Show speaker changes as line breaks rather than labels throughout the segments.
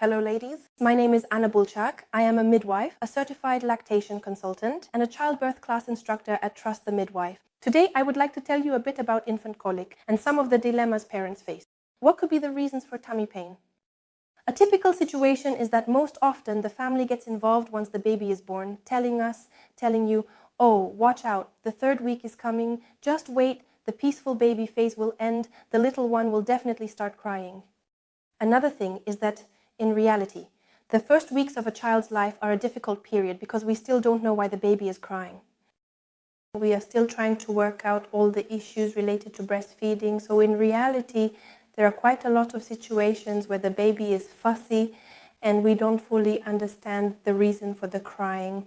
Hello ladies, my name is Bulczak. I am a midwife, a certified lactation consultant, and a childbirth class instructor at Trust the Midwife. Today I would like to tell you a bit about infant colic and some of the dilemmas parents face. What could be the reasons for tummy pain? A typical situation is that most often the family gets involved once the baby is born, telling you, oh, watch out, the third week is coming, just wait, the peaceful baby phase will end, the little one will definitely start crying. Another thing is that, in reality, the first weeks of a child's life are a difficult period because we still don't know why the baby is crying. We are still trying to work out all the issues related to breastfeeding, so in reality, there are quite a lot of situations where the baby is fussy and we don't fully understand the reason for the crying.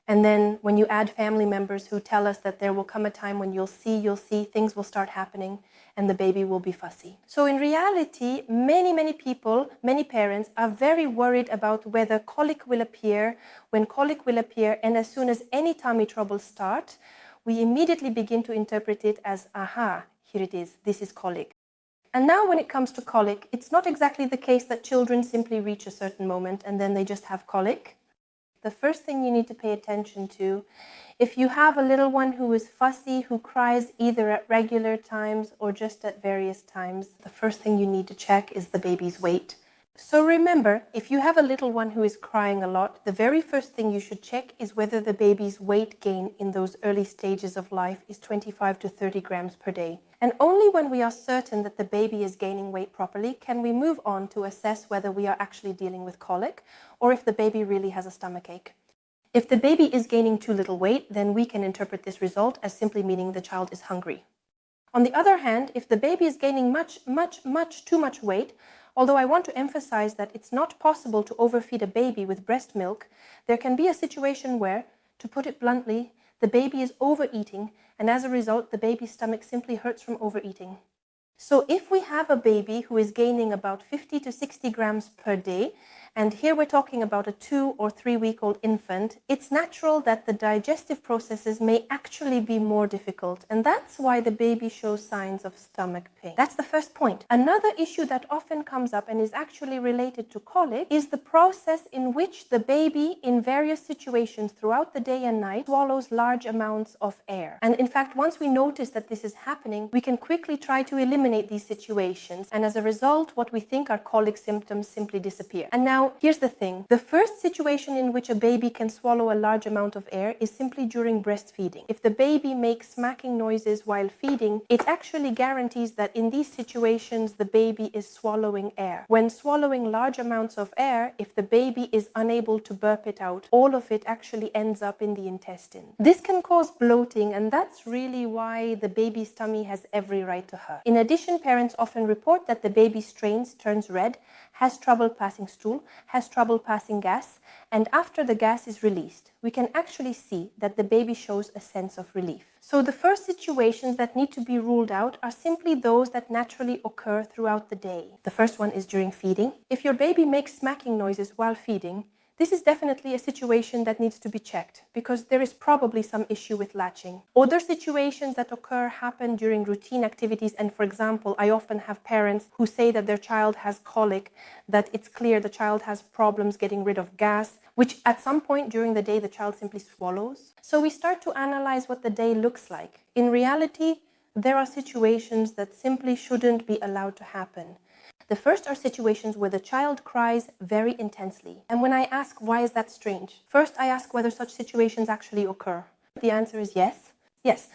And then when you add family members who tell us that there will come a time when you'll see, things will start happening and the baby will be fussy. So in reality, many people, many parents are very worried about whether colic will appear, when colic will appear, and as soon as any tummy troubles start, we immediately begin to interpret it as, aha, here it is, this is colic. And now when it comes to colic, it's not exactly the case that children simply reach a certain moment and then they just have colic. The first thing you need to pay attention to, if you have a little one who is fussy, who cries either at regular times or just at various times, the first thing you need to check is the baby's weight. So remember, if you have a little one who is crying a lot, the very first thing you should check is whether the baby's weight gain in those early stages of life is 25 to 30 grams per day. And only when we are certain that the baby is gaining weight properly can we move on to assess whether we are actually dealing with colic or if the baby really has a stomachache. If the baby is gaining too little weight, then we can interpret this result as simply meaning the child is hungry. On the other hand, if the baby is gaining much too much weight, although I want to emphasize that it's not possible to overfeed a baby with breast milk, there can be a situation where, to put it bluntly, the baby is overeating, and as a result, the baby's stomach simply hurts from overeating. So if we have a baby who is gaining about 50 to 60 grams per day, and here we're talking about a 2 or 3 week old infant, it's natural that the digestive processes may actually be more difficult, and that's why the baby shows signs of stomach pain. That's the first point. Another issue that often comes up and is actually related to colic is the process in which the baby, in various situations throughout the day and night, swallows large amounts of air. And in fact, once we notice that this is happening, we can quickly try to eliminate these situations, and as a result, what we think are colic symptoms simply disappear. And now, here's the thing. The first situation in which a baby can swallow a large amount of air is simply during breastfeeding. If the baby makes smacking noises while feeding, it actually guarantees that in these situations, the baby is swallowing air. When swallowing large amounts of air, if the baby is unable to burp it out, all of it actually ends up in the intestine. This can cause bloating, and that's really why the baby's tummy has every right to hurt. In addition, parents often report that the baby strains, turns red, has trouble passing stool, has trouble passing gas, and after the gas is released, we can actually see that the baby shows a sense of relief. So the first situations that need to be ruled out are simply those that naturally occur throughout the day. The first one is during feeding. If your baby makes smacking noises while feeding, this is definitely a situation that needs to be checked because there is probably some issue with latching. Other situations that occur happen during routine activities, and for example, I often have parents who say that their child has colic, that it's clear the child has problems getting rid of gas, which at some point during the day the child simply swallows. So we start to analyze what the day looks like. In reality, there are situations that simply shouldn't be allowed to happen. The first are situations where the child cries very intensely. And when I ask why is that strange, first I ask whether such situations actually occur. The answer is yes. Yes.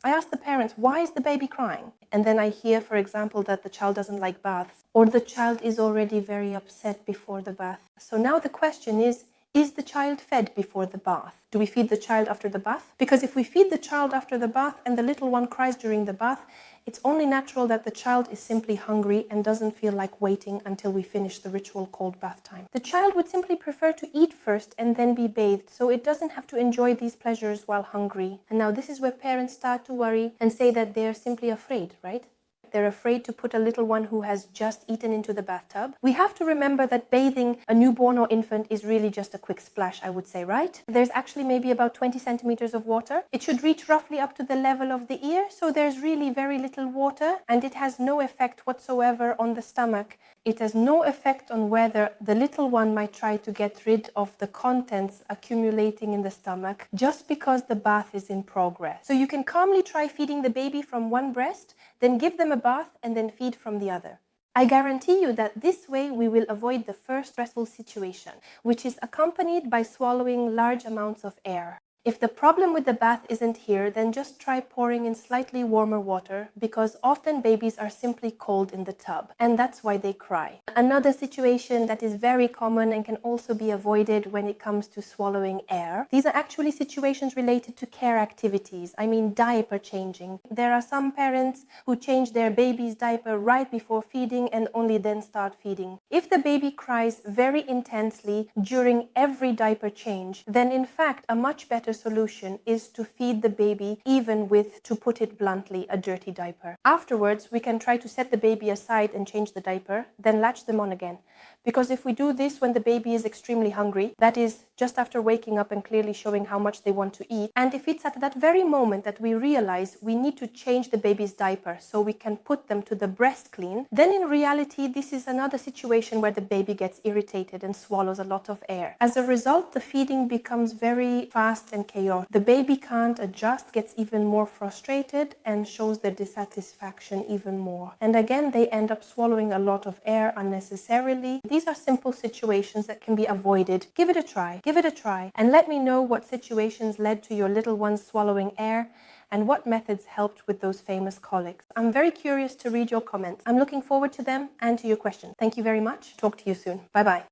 I ask the parents, why is the baby crying? And then I hear, for example, that the child doesn't like baths, or the child is already very upset before the bath. So now the question is the child fed before the bath? Do we feed the child after the bath? Because if we feed the child after the bath and the little one cries during the bath, it's only natural that the child is simply hungry and doesn't feel like waiting until we finish the ritual called bath time. The child would simply prefer to eat first and then be bathed, so it doesn't have to enjoy these pleasures while hungry. And now this is where parents start to worry and say that they're simply afraid, right? They're afraid to put a little one who has just eaten into the bathtub. We have to remember that bathing a newborn or infant is really just a quick splash, I would say, right? There's actually maybe about 20 centimeters of water. It should reach roughly up to the level of the ear, so there's really very little water, and it has no effect whatsoever on the stomach It has no effect on whether the little one might try to get rid of the contents accumulating in the stomach just because the bath is in progress. So you can calmly try feeding the baby from one breast, then give them a bath and then feed from the other. I guarantee you that this way we will avoid the first stressful situation, which is accompanied by swallowing large amounts of air. If the problem with the bath isn't here, then just try pouring in slightly warmer water, because often babies are simply cold in the tub, and that's why they cry. Another situation that is very common and can also be avoided when it comes to swallowing air. These are actually situations related to care activities. I mean diaper changing. There are some parents who change their baby's diaper right before feeding and only then start feeding. If the baby cries very intensely during every diaper change, then in fact a much better solution is to feed the baby even with, to put it bluntly, a dirty diaper. Afterwards, we can try to set the baby aside and change the diaper, then latch them on again. Because if we do this when the baby is extremely hungry, that is just after waking up and clearly showing how much they want to eat, and if it's at that very moment that we realize we need to change the baby's diaper so we can put them to the breast clean, then in reality this is another situation where the baby gets irritated and swallows a lot of air. As a result, the feeding becomes very fast and chaotic. The baby can't adjust, gets even more frustrated, and shows their dissatisfaction even more. And again, they end up swallowing a lot of air unnecessarily. These are simple situations that can be avoided. Give it a try. Give it a try. And let me know what situations led to your little ones swallowing air and what methods helped with those famous colics. I'm very curious to read your comments. I'm looking forward to them and to your questions. Thank you very much. Talk to you soon. Bye-bye.